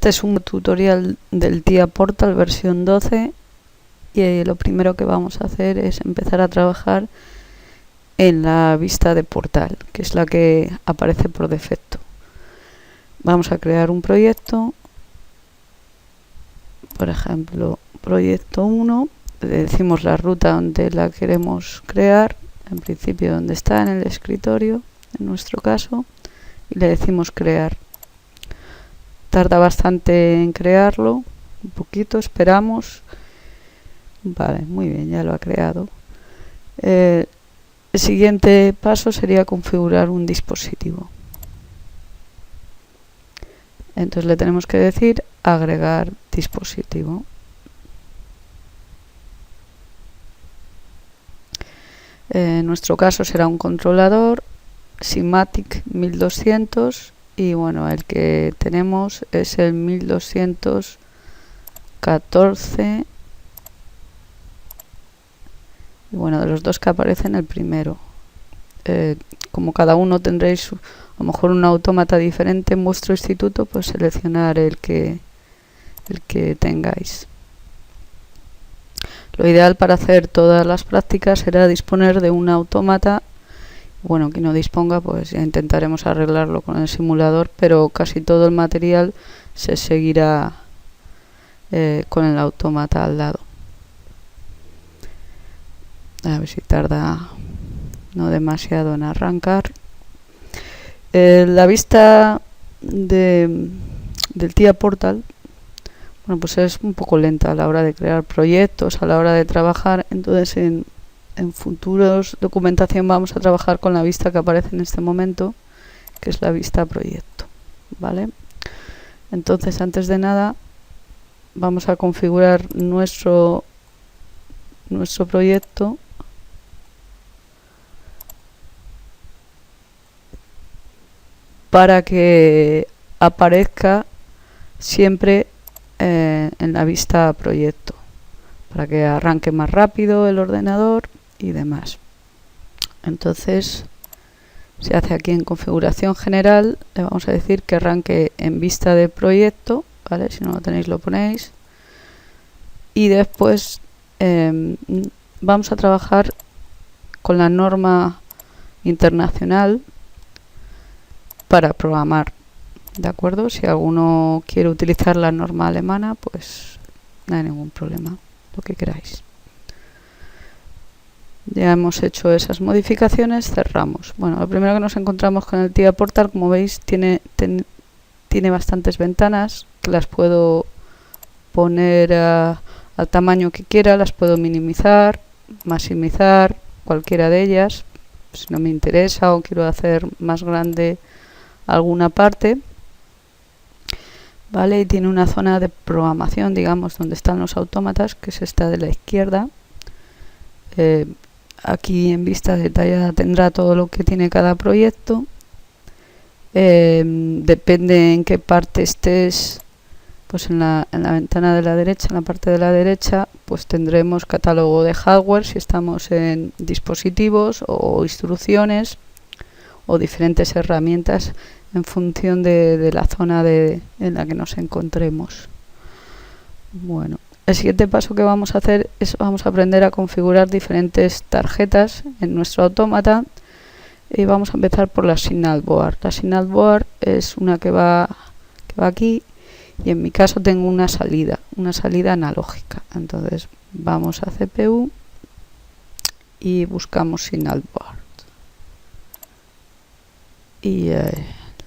Este es un tutorial del TIA Portal versión 12 y lo primero que vamos a hacer es empezar a trabajar en la vista de portal, que es la que aparece por defecto. Vamos a crear un proyecto, por ejemplo, proyecto 1, le decimos la ruta donde la queremos crear, en principio donde está, en el escritorio, en nuestro caso, y le decimos crear. Tarda bastante en crearlo, un poquito, esperamos. Vale, muy bien, ya lo ha creado. El siguiente paso sería configurar un dispositivo. Entonces le tenemos que decir agregar dispositivo. En nuestro caso será un controlador Simatic 1200 y bueno, el que tenemos es el 1214 y bueno, de los dos que aparecen el primero. Como cada uno tendréis a lo mejor un autómata diferente en vuestro instituto, pues seleccionar el que tengáis. Lo ideal para hacer todas las prácticas será disponer de un autómata. Bueno, quien no disponga, pues ya intentaremos arreglarlo con el simulador, pero casi todo el material se seguirá con el autómata al lado. A ver si tarda no demasiado en arrancar. La vista del TIA Portal, bueno, pues es un poco lenta a la hora de crear proyectos, a la hora de trabajar. Entonces en futuros documentación vamos a trabajar con la vista que aparece en este momento, que es la vista proyecto, ¿vale? Entonces, antes de nada, vamos a configurar nuestro proyecto para que aparezca siempre en la vista proyecto, para que arranque más rápido el ordenador y demás. Entonces se hace aquí en configuración general, le vamos a decir que arranque en vista de proyecto, ¿vale? Si no lo tenéis lo ponéis, y después vamos a trabajar con la norma internacional para programar, ¿de acuerdo? Si alguno quiere utilizar la norma alemana, pues no hay ningún problema, lo que queráis. Ya hemos hecho esas modificaciones, cerramos. Bueno, lo primero que nos encontramos con el TIA Portal, como veis, tiene bastantes ventanas, que las puedo poner al tamaño que quiera, las puedo minimizar, maximizar, cualquiera de ellas, si no me interesa o quiero hacer más grande alguna parte, ¿vale? Y tiene una zona de programación, digamos, donde están los autómatas, que es esta de la izquierda. Aquí en vista detallada tendrá todo lo que tiene cada proyecto. Depende en qué parte estés, pues en la ventana de la derecha, en la parte de la derecha, pues tendremos catálogo de hardware si estamos en dispositivos, o instrucciones o diferentes herramientas en función de la zona en la que nos encontremos. Bueno, el siguiente paso que vamos a hacer es vamos a aprender a configurar diferentes tarjetas en nuestro autómata y vamos a empezar por la Signal Board. La Signal Board es una que va aquí y en mi caso tengo una salida analógica. Entonces vamos a CPU y buscamos Signal Board. Y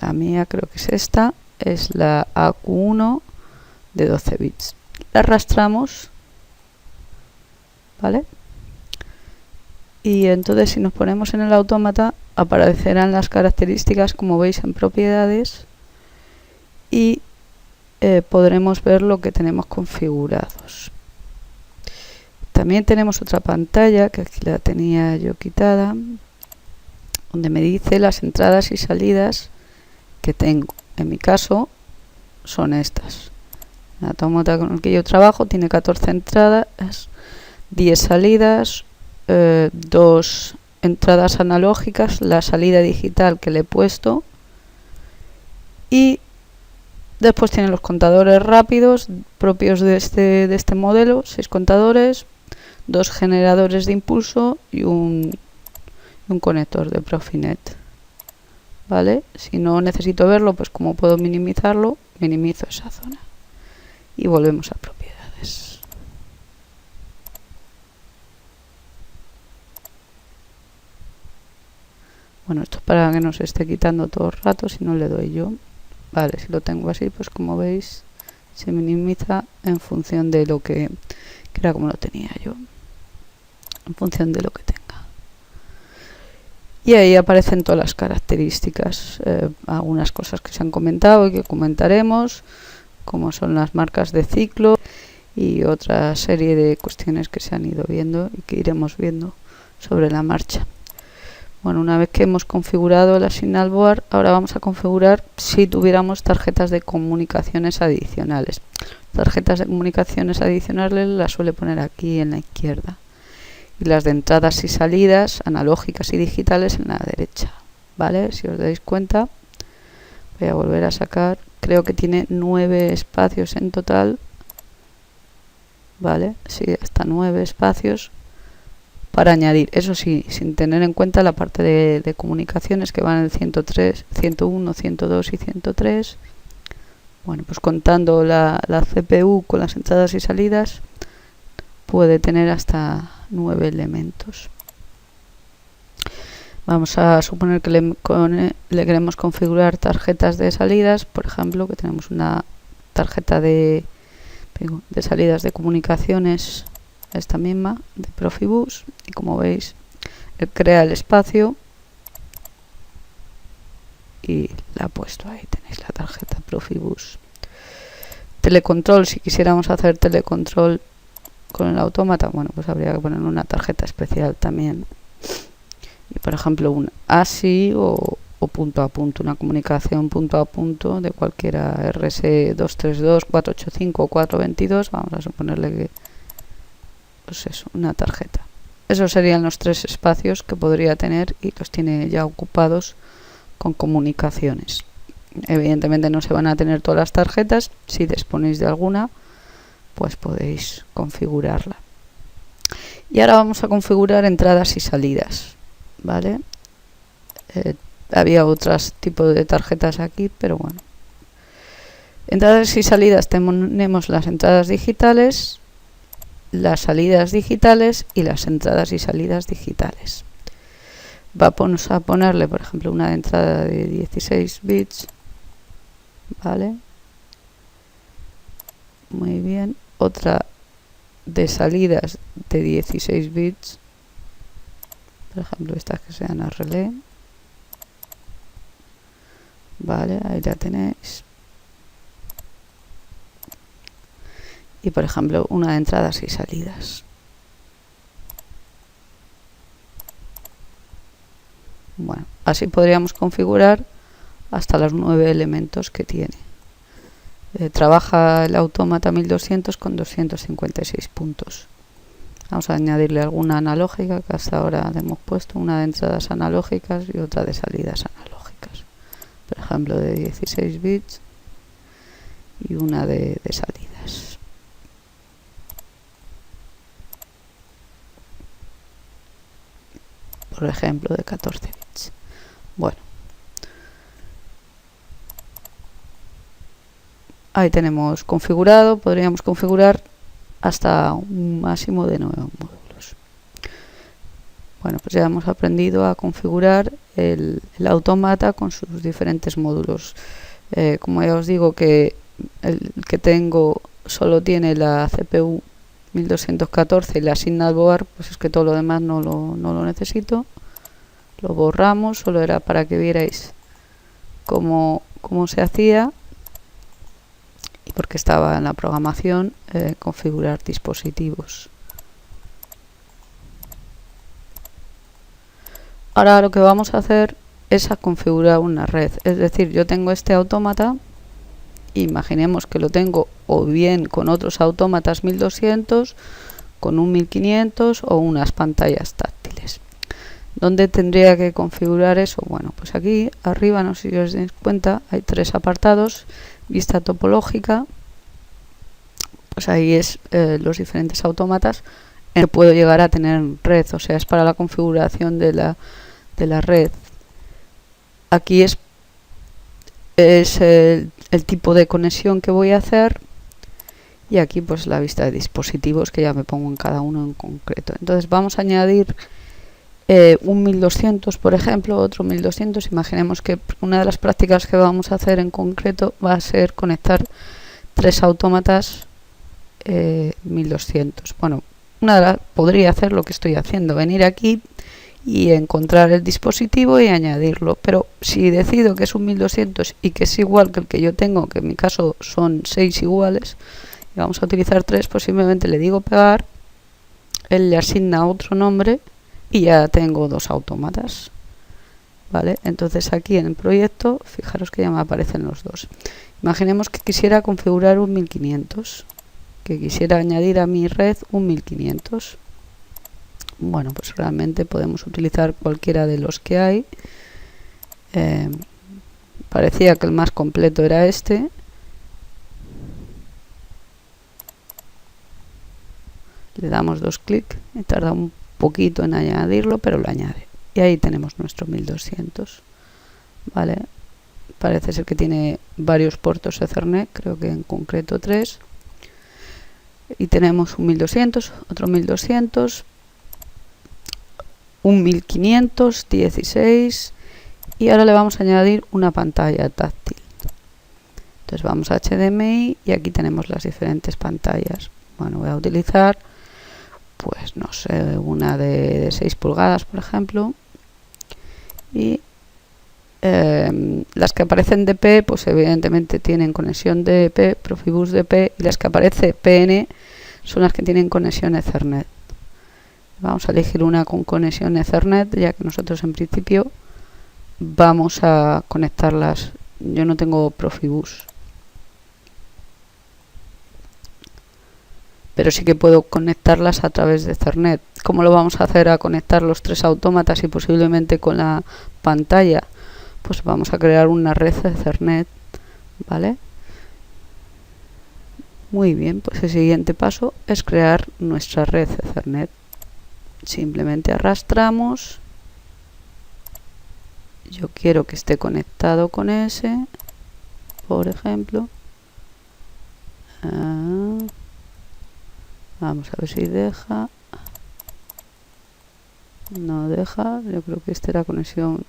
la mía creo que es esta, es la AQ1 de 12 bits. La arrastramos, ¿vale? Y entonces si nos ponemos en el autómata aparecerán las características, como veis, en propiedades, y podremos ver lo que tenemos configurados. También tenemos otra pantalla, que aquí la tenía yo quitada, donde me dice las entradas y salidas que tengo. En mi caso son estas. El autómata con el que yo trabajo tiene 14 entradas, 10 salidas, 2 entradas analógicas, la salida digital que le he puesto, y Después tiene los contadores rápidos propios de este modelo, 6 contadores, 2 generadores de impulso y un conector de Profinet. ¿Vale? Si no necesito verlo, pues como puedo minimizarlo, minimizo esa zona. Y volvemos a propiedades. Bueno, esto es para que no se esté quitando todo el rato, si no le doy yo. Vale, si lo tengo así, pues como veis, se minimiza en función de lo que era como lo tenía yo. En función de lo que tenga. Y ahí aparecen todas las características, algunas cosas que se han comentado y que comentaremos, como son las marcas de ciclo y otra serie de cuestiones que se han ido viendo y que iremos viendo sobre la marcha. Bueno, una vez que hemos configurado la Signal Board, ahora vamos a configurar si tuviéramos tarjetas de comunicaciones adicionales. Tarjetas de comunicaciones adicionales las suele poner aquí en la izquierda. Y las de entradas y salidas analógicas y digitales en la derecha. ¿Vale? Si os dais cuenta, voy a volver a sacar. Creo que tiene 9 espacios en total. ¿Vale? Sí, hasta 9 espacios para añadir. Eso sí, sin tener en cuenta la parte de comunicaciones que van en el 103, 101, 102 y 103. Bueno, pues contando la CPU con las entradas y salidas, puede tener hasta 9 elementos. Vamos a suponer que le queremos configurar tarjetas de salidas, por ejemplo, que tenemos una tarjeta de salidas de comunicaciones, esta misma, de Profibus, y como veis, él crea el espacio y la ha puesto ahí, tenéis la tarjeta Profibus. Telecontrol, si quisiéramos hacer telecontrol con el autómata, bueno, pues habría que poner una tarjeta especial también. Y por ejemplo, un ASI o punto a punto, una comunicación punto a punto de cualquiera RS232, 485 o 422, vamos a suponerle que, pues eso, una tarjeta. Esos serían los 3 espacios que podría tener y los tiene ya ocupados con comunicaciones. Evidentemente no se van a tener todas las tarjetas, si disponéis de alguna, pues podéis configurarla. Y ahora vamos a configurar entradas y salidas, ¿vale? Había otros tipos de tarjetas aquí, pero bueno. Entradas y salidas tenemos las entradas digitales, las salidas digitales y las entradas y salidas digitales. Vamos a ponerle, por ejemplo, una de entrada de 16 bits, ¿vale? Muy bien. Otra de salidas de 16 bits, por ejemplo estas que sean a relé. Vale, ahí la tenéis. Y por ejemplo una de entradas y salidas. Bueno, así podríamos configurar hasta los 9 elementos que tiene. Trabaja el autómata 1200 con 256 puntos. Vamos a añadirle alguna analógica, que hasta ahora le hemos puesto una de entradas analógicas y otra de salidas analógicas. Por ejemplo, de 16 bits y una de salidas. Por ejemplo, de 14 bits. Bueno. Ahí tenemos configurado, podríamos configurar hasta un máximo de 9 módulos. Bueno, pues ya hemos aprendido a configurar el autómata con sus diferentes módulos. Como ya os digo que el que tengo solo tiene la CPU 1214 y la Signal Board, pues es que todo lo demás no lo necesito. Lo borramos, solo era para que vierais cómo se hacía. Y porque estaba en la programación configurar dispositivos. Ahora lo que vamos a hacer es a configurar una red. Es decir, yo tengo este autómata, imaginemos que lo tengo o bien con otros autómatas 1200, con un 1500 o unas pantallas táctiles. ¿Dónde tendría que configurar eso? Bueno, pues aquí arriba, no sé si os dais cuenta, hay 3 apartados vista topológica, pues ahí es los diferentes autómatas que puedo llegar a tener en red, o sea, es para la configuración de la red. Aquí es el tipo de conexión que voy a hacer, y aquí pues la vista de dispositivos que ya me pongo en cada uno en concreto. Entonces vamos a añadir un 1200, por ejemplo, otro 1200. Imaginemos que una de las prácticas que vamos a hacer en concreto va a ser conectar 3 autómatas 1200. Bueno, podría hacer lo que estoy haciendo, venir aquí y encontrar el dispositivo y añadirlo, pero si decido que es un 1200 y que es igual que el que yo tengo, que en mi caso son 6 iguales, y vamos a utilizar 3, pues simplemente le digo pegar, él le asigna otro nombre y ya tengo 2 autómatas, ¿vale? Entonces aquí en el proyecto, fijaros que ya me aparecen los 2. Imaginemos que quisiera configurar un 1500, que quisiera añadir a mi red un 1500. Bueno, pues realmente podemos utilizar cualquiera de los que hay. Parecía que el más completo era este. Le damos 2 clics y tarda un poquito en añadirlo, pero lo añade. Y ahí tenemos nuestro 1200. ¿Vale? Parece ser que tiene varios puertos Ethernet, creo que en concreto 3. Y tenemos un 1200, otro 1200, un 1516, y ahora le vamos a añadir una pantalla táctil. Entonces vamos a HDMI y aquí tenemos las diferentes pantallas. Bueno, voy a utilizar, pues no sé, una de 6 pulgadas, por ejemplo. Y las que aparecen DP, pues evidentemente tienen conexión DP, Profibus DP, y las que aparece PN son las que tienen conexión Ethernet. Vamos a elegir una con conexión Ethernet, ya que nosotros en principio vamos a conectarlas. Yo no tengo Profibus, pero sí que puedo conectarlas a través de Ethernet. ¿Cómo lo vamos a hacer a conectar los 3 autómatas y posiblemente con la pantalla? Pues vamos a crear una red Ethernet, ¿vale? Muy bien, pues el siguiente paso es crear nuestra red Ethernet. Simplemente arrastramos. Yo quiero que esté conectado con ese, por ejemplo. Vamos a ver si deja. No deja, yo creo que esta era conexión.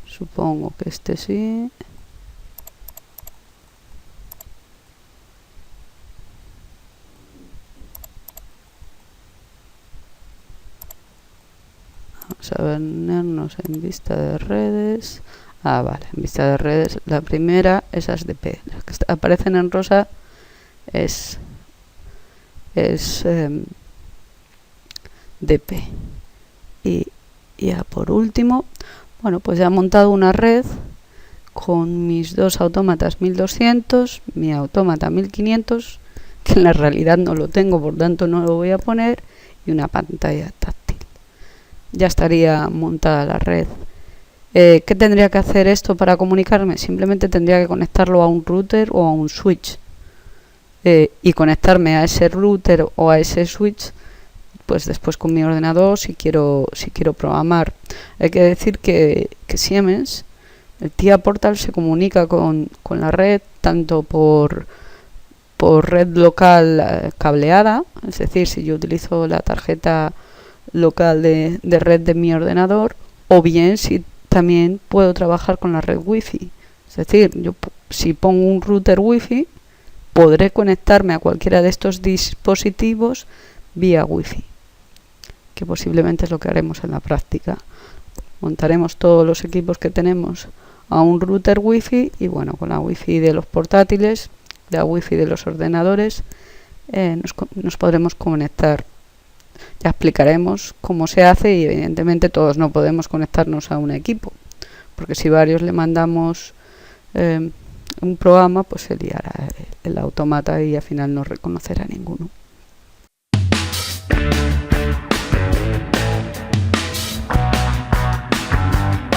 Supongo que este sí. Vamos a vernos en vista de redes. Vale, en vista de redes, la primera, esas DP. Las que aparecen en rosa es DP. Y ya por último, bueno, pues ya he montado una red con mis 2 autómatas 1200, mi autómata 1500, que en la realidad no lo tengo, por tanto no lo voy a poner, y una pantalla táctil. Ya estaría montada la red. ¿Qué tendría que hacer esto para comunicarme? Simplemente tendría que conectarlo a un router o a un switch, y conectarme a ese router o a ese switch pues después con mi ordenador si quiero programar. Hay que decir que Siemens, el TIA Portal, se comunica con la red tanto por red local cableada, es decir, si yo utilizo la tarjeta local de red de mi ordenador, o bien si también puedo trabajar con la red Wi-Fi. Es decir, yo si pongo un router Wi-Fi, podré conectarme a cualquiera de estos dispositivos vía Wi-Fi, que posiblemente es lo que haremos en la práctica. Montaremos todos los equipos que tenemos a un router Wi-Fi y bueno, con la Wi-Fi de los portátiles, la Wi-Fi de los ordenadores, nos podremos conectar. Ya explicaremos cómo se hace y evidentemente todos no podemos conectarnos a un equipo, porque si varios le mandamos un programa, pues se liará el automata y al final no reconocerá ninguno.